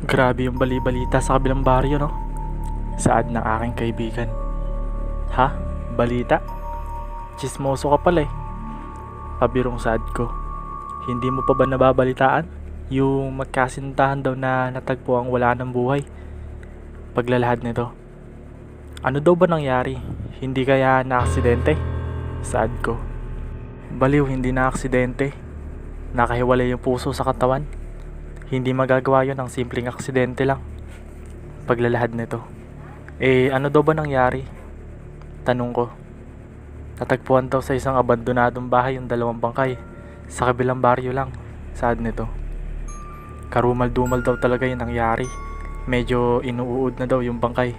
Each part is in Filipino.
Grabe yung bali-balita sa kabilang baryo, no? Saad ng aking kaibigan. Ha? Balita? Chismoso ka pala eh. Pabirong saad ko. Hindi mo pa ba nababalitaan? Yung magkasintahan daw na natagpo ang wala ng buhay. Paglalahad nito. Ano daw ba nangyari? Hindi kaya na-aksidente? Saad ko. Baliw, hindi na-aksidente. Nakahiwalay yung puso sa katawan. Hindi magagawa yun ng simpleng aksidente lang. Paglalahad nito. Ano daw ba nangyari? Tanong ko. Natagpuan daw sa isang abandonadong bahay yung dalawang bangkay. Sa kabilang baryo lang. Saad nito. Karumal-dumal daw talaga yung nangyari. Medyo inuud na daw yung bangkay.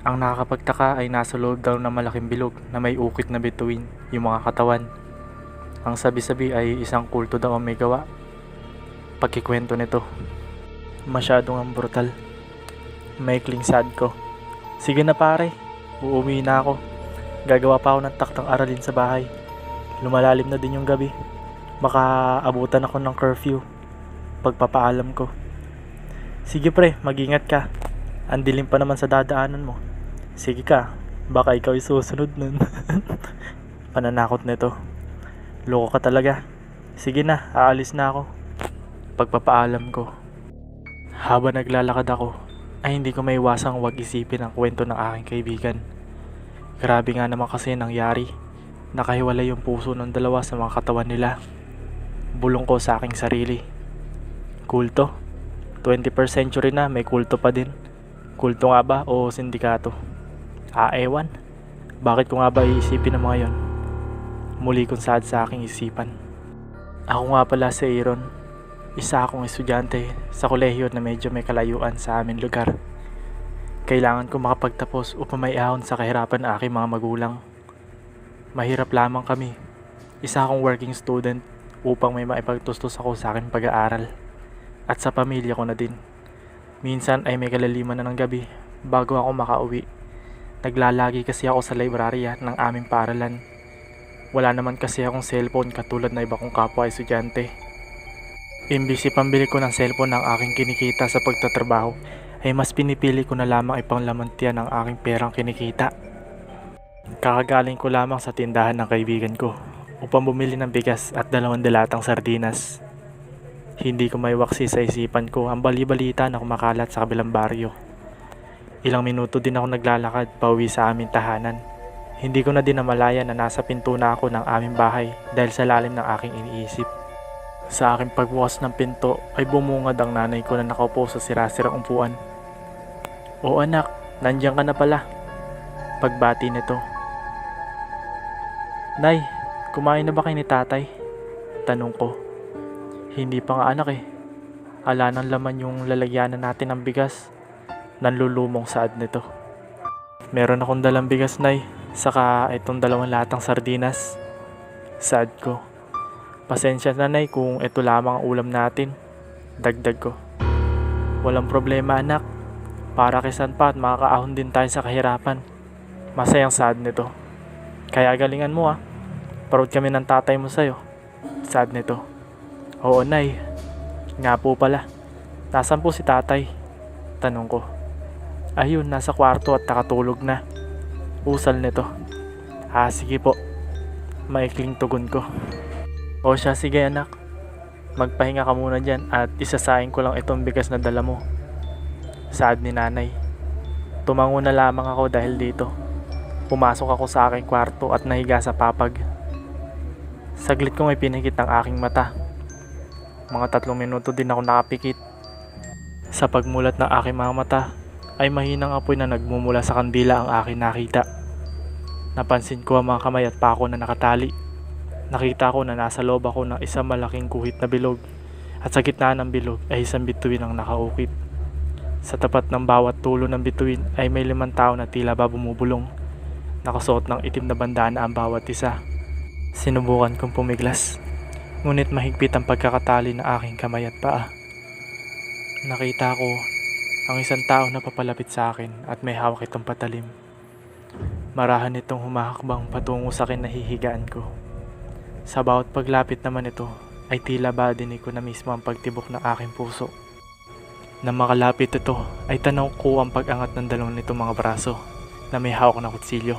Ang nakakapagtaka ay nasa loob daw ng malaking bilog na may ukit na bituin yung mga katawan. Ang sabi-sabi ay isang kulto daw ang may gawa. Pagkikwento nito. Masyadong ang brutal. Maikling sad ko. Sige na pare, uuwi na ako. Gagawa pa ako ng taktang aralin sa bahay. Lumalalim na din yung gabi. Baka abutan ako ng curfew. Pagpapaalam ko. Sige pre, mag-ingat ka. Ang dilim pa naman sa dadaanan mo. Sige ka, baka ikaw isusunod nun. Pananakot nito. Loko ka talaga. Sige na, aalis na ako. Pagpapaalam ko. Habang naglalakad ako, ay hindi ko maiwasang wag isipin ang kwento ng aking kaibigan. Grabe nga naman kasi nangyari. Nakahiwalay yung puso ng dalawa sa mga katawan nila. Bulong ko sa aking sarili. Kulto? 21st century na, may kulto pa din. Kulto nga ba o sindikato? Ewan. Bakit ko nga ba iisipin ang mga yon? Muli kong saad sa aking isipan. Ako nga pala si Aaron. Isa akong estudyante sa kolehiyo na medyo may kalayuan sa aming lugar. Kailangan ko makapagtapos upang may ahon sa kahirapan ng aking mga magulang. Mahirap lamang kami. Isa akong working student upang may maipagtustos ako sa aking pag-aaral. At sa pamilya ko na din. Minsan ay may kalaliman na ng gabi bago ako makauwi. Naglalagi kasi ako sa librarya ng aming paaralan. Wala naman kasi akong cellphone katulad na iba kong kapwa estudyante. Imbis ipambili ko ng cellphone ng aking kinikita sa pagtatrabaho, ay mas pinipili ko na lamang ipanglamantian ang aking perang kinikita. Kakagaling ko lamang sa tindahan ng kaibigan ko upang bumili ng bigas at 2 dalatang sardinas. Hindi ko maiwaksi sa isipan ko ang bali-balita na kumakalat sa kabilang baryo. Ilang minuto din ako naglalakad pauwi sa aming tahanan. Hindi ko na din namalayan na nasa pinto na ako ng aming bahay dahil sa lalim ng aking iniisip. Sa aking pagbukas ng pinto ay bumungad ang nanay ko na nakaupo sa sirasirang upuan. O anak, nandiyan ka na pala. Pagbati nito. Nay, kumain na ba kayo ni tatay? Tanong ko. Hindi pa nga anak eh. Ala ng laman yung lalagyanan natin ng bigas. Nanlulumong saad nito. Meron akong dalang bigas nay, saka itong 2 latang sardinas. Saad ko. Pasensya na nay kung ito lamang ang ulam natin. Dagdag ko. Walang problema anak. Para kisan pa at makakaahon din tayo sa kahirapan. Masayang saad nito. Kaya galingan mo ah. Proud kami ng tatay mo sa'yo. Saad nito. Oo nay. Nga po pala. Nasaan po si tatay? Tanong ko. Ayun, nasa kwarto at nakatulog na. Usal nito. Sige po. Maikling tugon ko. O siya, sige anak. Magpahinga ka muna dyan at isasaing ko lang itong bigas na dala mo. Saad ni nanay. Tumango na lamang ako dahil dito. Pumasok ako sa aking kwarto at nahiga sa papag. Saglit kong ipinikit ang aking mata. Mga 3 minuto din ako nakapikit. Sa pagmulat ng aking mga mata, ay mahinang apoy na nagmumula sa kandila ang aking nakita. Napansin ko ang mga kamay at pako na nakatali. Nakita ko na nasa loob ako ng isang malaking guhit na bilog at sa gitna ng bilog ay isang bituin ang nakaukit. Sa tapat ng bawat tulo ng bituin ay may 5 tao na tila ba bumubulong. Nakasuot ng itim na bandana ang bawat isa. Sinubukan kong pumiglas, ngunit mahigpit ang pagkakatali ng aking kamay at paa. Nakita ko ang isang tao na papalapit sa akin at may hawak itong patalim. Marahan itong humahakbang patungo sa kinahihigaan ko. Sa bawat paglapit naman ito ay tila ba dinig ko na mismo ang pagtibok ng aking puso. Nang makalapit ito ay tanaw ko ang pag-angat ng dalawang nito mga braso na may hawak na kutsilyo.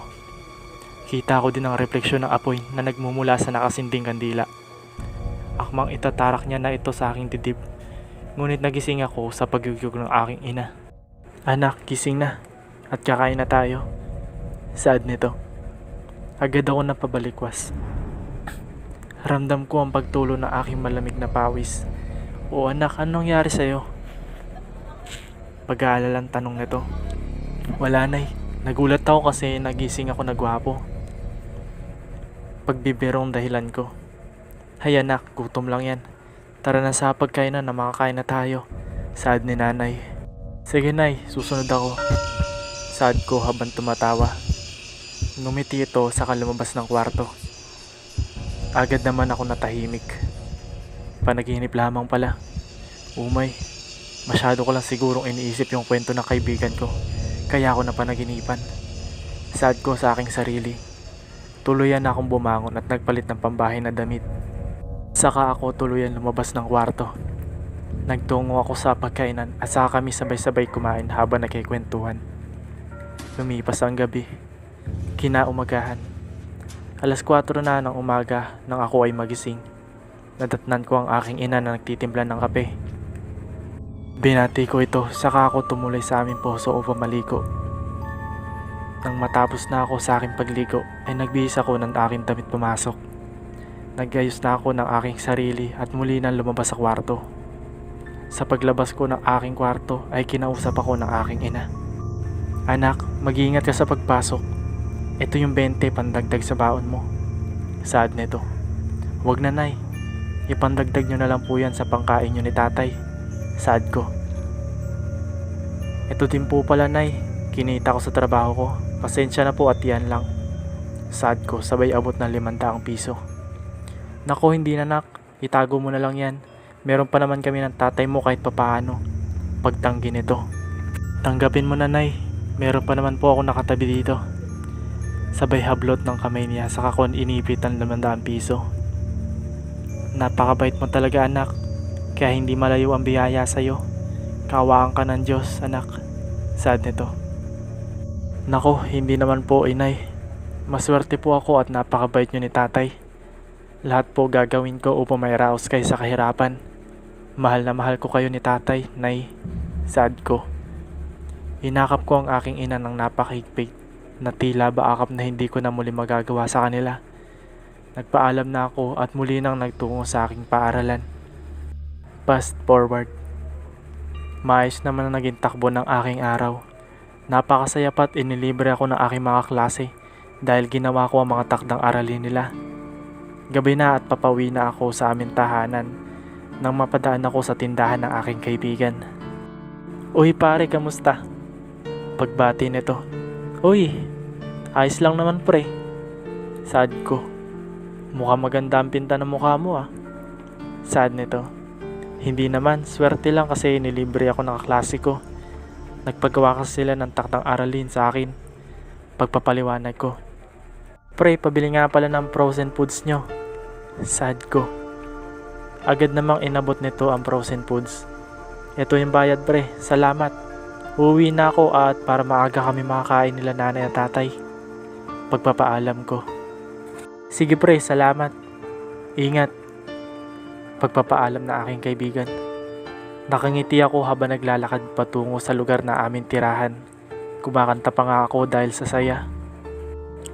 Kita ko din ang refleksyon ng apoy na nagmumula sa nakasinding kandila. Akmang itatarak niya na ito sa aking dibdib. Ngunit nagising ako sa pagyugyug ng aking ina. Anak, gising na at kakain na tayo. Saad nito. Agad ako napabalikwas. Ramdam ko ang pagtulo ng aking malamig na pawis. O anak, anong nangyari sa'yo? Pag-aalalang tanong nito. Wala nay. Nagulat ako kasi nagising ako na gwapo. Pagbibirong dahilan ko. Hay anak, gutom lang yan. Tara na sa pagkainan na makakain na tayo. Saad ni nanay. Sige nay, susunod ako. Saad ko habang tumatawa. Ngumiti ito saka lumabas ng kwarto. Agad naman ako natahimik. Panaginip lamang pala. Umay, masyado ko lang sigurong iniisip yung kwento ng kaibigan ko. Kaya ako napanaginipan. Saad ko sa aking sarili. Tuluyan na akong bumangon at nagpalit ng pambahay na damit. Saka ako tuluyan lumabas ng kwarto. Nagtungo ako sa pagkainan at saka kami sabay-sabay kumain habang nagkikwentuhan. Lumipas ang gabi. Kinaumagahan. Alas 4 na ng umaga nang ako ay magising. Nadatnan ko ang aking ina na nagtitimpla ng kape. Binati ko ito saka ako tumuloy sa aming poso upang maligo. Nang matapos na ako sa aking pagligo ay nagbihis ako ng aking damit pumasok. Nagayos na ako ng aking sarili at muli nang lumabas sa kwarto. Sa paglabas ko ng aking kwarto ay kinausap ako ng aking ina. Anak, mag-iingat ka sa pagpasok. Ito yung 20 pandagdag sa baon mo. Saad nito. Huwag na nay. Ipandagdag nyo na lang po yan sa pangkain nyo ni tatay. Saad ko. Ito din po pala nay. Kinita ko sa trabaho ko. Pasensya na po at yan lang. Saad ko sabay abot ng 500 piso. Nako hindi na nak. Itago mo na lang yan. Meron pa naman kami ng tatay mo kahit papaano. Pagtanggi nito. Tanggapin mo na nay. Meron pa naman po ako nakatabi dito. Sabay hablot ng kamay niya saka ko inipit ang 500 piso. Napakabait mo talaga anak. Kaya hindi malayo ang biyaya sa'yo. Kawaan ka ng Diyos anak. Saad nito. Nako, hindi naman po inay. Maswerte po ako at napakabait nyo ni tatay. Lahat po gagawin ko upang may raos kayo sa kahirapan. Mahal na mahal ko kayo ni tatay, nay. Saad ko. Inakap ko ang aking ina ng napakahigpit na tila baakap na hindi ko na muli magagawa sa kanila. Nagpaalam na ako at muli nang nagtungo sa aking paaralan. Fast forward. Maayos naman ang naging takbo ng aking araw. Napakasaya pa't inilibre ako ng aking mga klase dahil ginawa ko ang mga takdang aralin nila. Gabi na at papawi na ako sa aming tahanan nang mapadaan ako sa tindahan ng aking kaibigan. Uy pare, kamusta? Pagbati nito. Uy, ayos lang naman pre. Saad ko. Mukhang maganda ang pinta ng mukha mo ah. Saad nito. Hindi naman, swerte lang kasi nilibre ako ng kaklase ko. Nagpagawa kasi sila ng takdang aralin sa akin. Pagpapaliwanag ko. Pre, pabili nga pala ng frozen foods nyo. Saad ko. Agad namang inabot nito ang frozen foods. Ito yung bayad pre, salamat. Uuwi na ako at para maaga kami makakain nila nanay at tatay. Pagpapaalam ko. Sige pre, salamat. Ingat. Pagpapaalam na aking kaibigan. Nakangiti ako habang naglalakad patungo sa lugar na aming tirahan. Kumakanta pa nga ako dahil sa saya.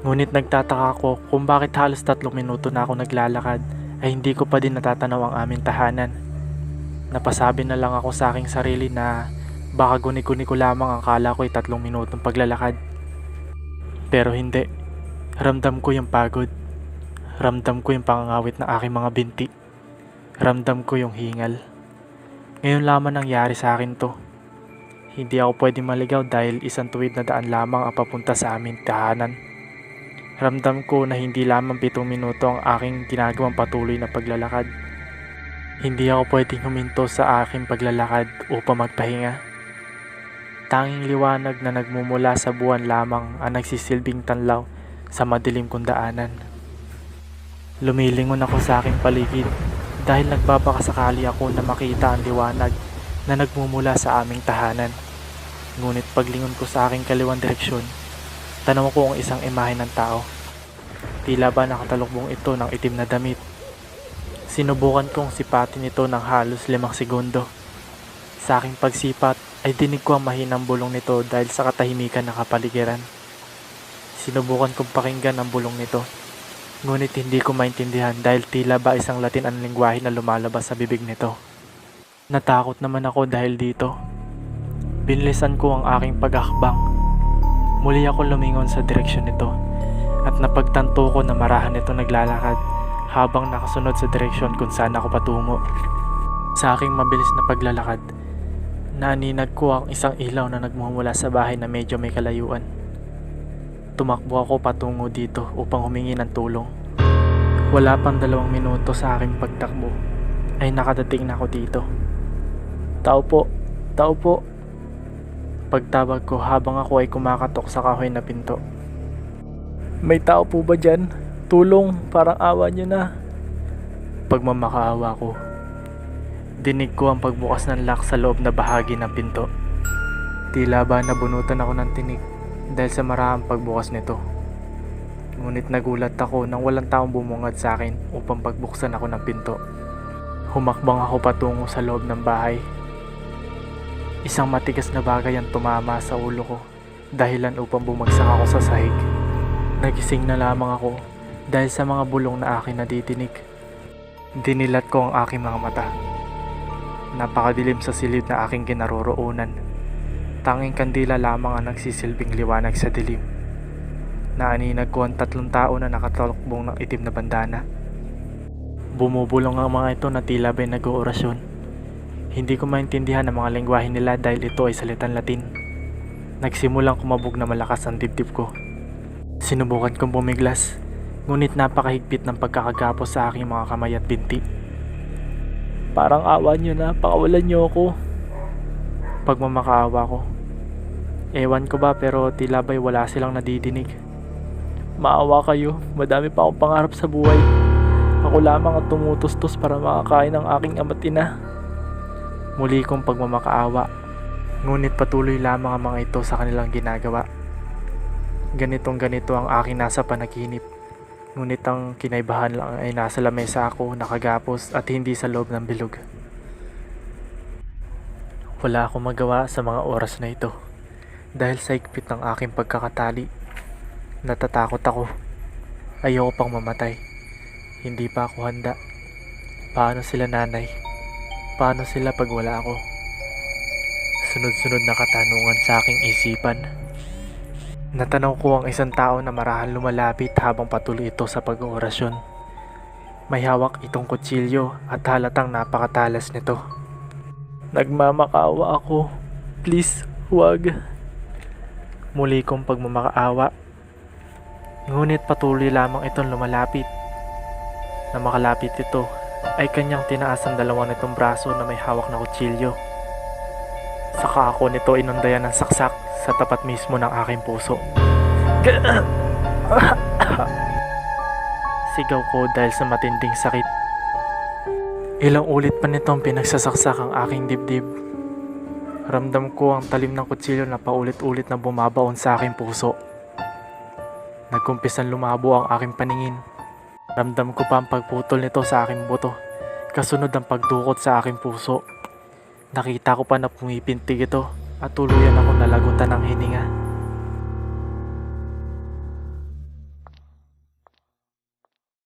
Ngunit nagtataka ako kung bakit halos 3 minuto na ako naglalakad ay hindi ko pa din natatanaw ang aming tahanan. Napasabi na lang ako sa aking sarili na baka guni-guni ko lamang ang kala ko ay 3 minutong paglalakad. Pero hindi. Ramdam ko yung pagod. Ramdam ko yung pangangawit ng aking mga binti. Ramdam ko yung hingal. Ngayon lamang nangyari sa akin to. Hindi ako pwedeng maligaw dahil isang tuwid na daan lamang ang papunta sa aming tahanan. Ramdam ko na hindi lamang 7 minuto ang aking ginagawang patuloy na paglalakad. Hindi ako pwedeng huminto sa aking paglalakad upang magpahinga. Tanging liwanag na nagmumula sa buwan lamang ang nagsisilbing tanlaw sa madilim kong daanan. Lumilingon ako sa aking paligid dahil nagbabakasakali ako na makita ang liwanag na nagmumula sa aming tahanan. Ngunit paglingon ko sa aking kaliwang direksyon, tanaw ko ang isang imahe ng tao. Tila ba nakatalukbong ito ng itim na damit. Sinubukan kong sipatin ito ng halos 5 segundo. Sa aking pagsipat ay dinig ko ang mahinang bulong nito dahil sa katahimikan ng kapaligiran. Sinubukan kong pakinggan ang bulong nito, ngunit hindi ko maintindihan dahil tila ba isang Latin ang lengguwahe na lumalabas sa bibig nito. Natakot naman ako dahil dito. Binilisan ko ang aking paghakbang. Muli ako lumingon sa direksyon nito at napagtanto ko na marahan ito naglalakad habang nakasunod sa direksyon kung saan ako patungo. Sa aking mabilis na paglalakad, naninag ko ang isang ilaw na nagmumula sa bahay na medyo may kalayuan. Tumakbo ako patungo dito upang humingi ng tulong. Wala pang 2 minuto sa aking pagtakbo ay nakadating na ako dito. Tao po, tao po. Pagtawag ko habang ako ay kumakatok sa kahoy na pinto. May tao po ba dyan? Tulong, parang awa nyo na. Pagmamakaawa ko, dinig ko ang pagbukas ng lock sa loob na bahagi ng pinto. Tila ba nabunutan ako ng tinik dahil sa marahang pagbukas nito. Ngunit nagulat ako nang walang taong bumungad sa akin upang pagbuksan ako ng pinto. Humakbang ako patungo sa loob ng bahay. Isang matigas na bagay ang tumama sa ulo ko, dahilan upang bumagsak ako sa sahig. Nagising na lamang ako dahil sa mga bulong na aking nadidinig. Dinilat ko ang aking mga mata. Napakadilim sa silid na aking kinaroroonan. Tanging kandila lamang ang nagsisilbing liwanag sa dilim. Naaninag ko ang 3 tao na nakatalokbong ng itim na bandana. Bumubulong ang mga ito na tila ba'y nag-oorasyon. Hindi ko maintindihan ang mga lengguwahe nila dahil ito ay salitan Latin. Nagsimulang kumabog na malakas ang dibdib ko. Sinubukan kong bumiglas, ngunit napakahigpit ng pagkakagapos sa aking mga kamay at binti. Parang awa nyo na, pakawalan nyo ako. Pagmamakaawa ko. Ewan ko ba pero tila ba'y wala silang nadidinig. Maawa kayo, madami pa akong pangarap sa buhay. Ako lamang ang tumutustos para makakain ng aking ama't ina. Muli kong pagmamakaawa, ngunit patuloy lamang ang mga ito sa kanilang ginagawa. Ganito ang aking nasa panaginip, ngunit ang kinaibahan lang ay nasa lamesa ako nakagapos at hindi sa loob ng bilog. Wala akong magawa sa mga oras na ito dahil sa higpit ng aking pagkakatali. Natatakot ako. Ayoko pang mamatay. Hindi pa ako handa. Paano sila nanay? Paano sila pag wala ako? Sunod-sunod na katanungan sa aking isipan. Natanaw ko ang isang tao na marahan lumalapit habang patuloy ito sa pag-oorasyon. May hawak itong kutsilyo at halatang napakatalas nito. Nagmamakaawa ako. Please, huwag. Muli kong pagmamakaawa. Ngunit patuloy lamang itong lumalapit. Na makalapit ito ay kanyang tinaas ang 2 nitong braso na may hawak na kutsilyo. Saka ako nito inundayan ng saksak sa tapat mismo ng aking puso. Sigaw ko dahil sa matinding sakit. Ilang ulit pa nitong pinagsasaksak ang aking dibdib. Ramdam ko ang talim ng kutsilyo na paulit-ulit na bumabaon sa aking puso. Nagkumpisan lumabo ang aking paningin. Ramdam ko pa ang pagputol nito sa aking buto, kasunod ang pagdukot sa aking puso. Nakita ko pa na pumipintig ito at tuluyan akong nalagutan ng hininga.